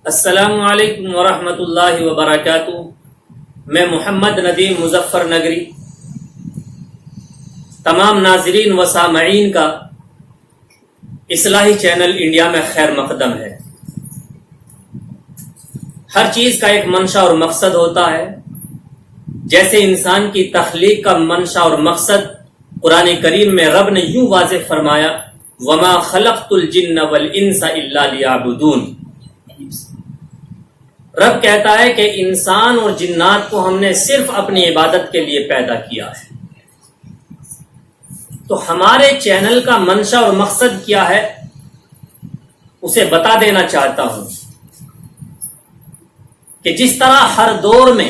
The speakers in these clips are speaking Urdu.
السلام علیکم ورحمۃ اللہ وبرکاتہ۔ میں محمد ندیم مظفر نگری تمام ناظرین و سامعین کا اصلاحی چینل انڈیا میں خیر مقدم ہے۔ ہر چیز کا ایک منشا اور مقصد ہوتا ہے، جیسے انسان کی تخلیق کا منشا اور مقصد قرآن کریم میں رب نے یوں واضح فرمایا، وَمَا خَلَقْتُ الْجِنَّ وَالْإِنسَ إِلَّا لِيَعْبُدُونِ۔ رب کہتا ہے کہ انسان اور جنات کو ہم نے صرف اپنی عبادت کے لیے پیدا کیا ہے۔ تو ہمارے چینل کا منشا اور مقصد کیا ہے اسے بتا دینا چاہتا ہوں کہ جس طرح ہر دور میں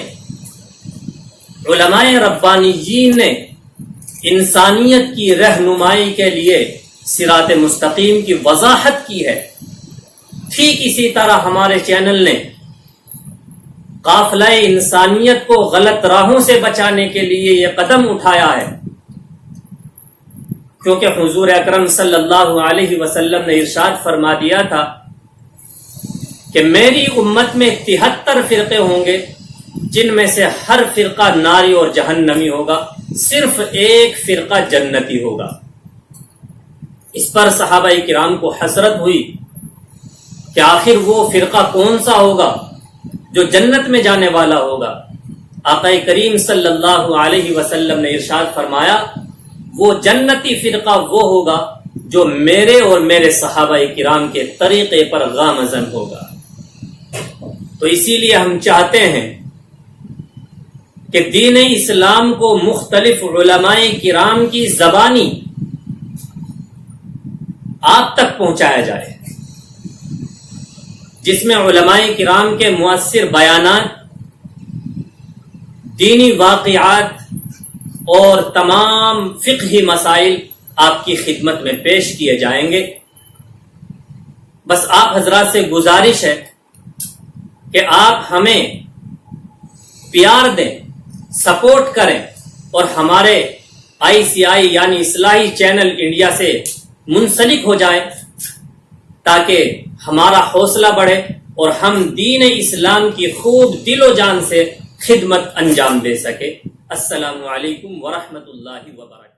علماء ربانیین نے انسانیت کی رہنمائی کے لیے صراط مستقیم کی وضاحت کی ہے، ٹھیک اسی طرح ہمارے چینل نے قافلہ انسانیت کو غلط راہوں سے بچانے کے لیے یہ قدم اٹھایا ہے، کیونکہ حضور اکرم صلی اللہ علیہ وسلم نے ارشاد فرما دیا تھا کہ میری امت میں 73 فرقے ہوں گے، جن میں سے ہر فرقہ ناری اور جہنمی ہوگا، صرف ایک فرقہ جنتی ہوگا۔ اس پر صحابہ کرام کو حسرت ہوئی کہ آخر وہ فرقہ کون سا ہوگا جو جنت میں جانے والا ہوگا۔ آقا کریم صلی اللہ علیہ وسلم نے ارشاد فرمایا، وہ جنتی فرقہ وہ ہوگا جو میرے اور میرے صحابہ کرام کے طریقے پر گامزن ہوگا۔ تو اسی لیے ہم چاہتے ہیں کہ دین اسلام کو مختلف علماء کرام کی زبانی آپ تک پہنچایا جائے، جس میں علماء کرام کے مؤثر بیانات، دینی واقعات اور تمام فقہی مسائل آپ کی خدمت میں پیش کیے جائیں گے۔ بس آپ حضرات سے گزارش ہے کہ آپ ہمیں پیار دیں، سپورٹ کریں اور ہمارے ICI یعنی اصلاحی چینل انڈیا سے منسلک ہو جائیں، تاکہ ہمارا حوصلہ بڑھے اور ہم دین اسلام کی خوب دل و جان سے خدمت انجام دے سکے۔ السلام علیکم ورحمۃ اللہ وبرکاتہ۔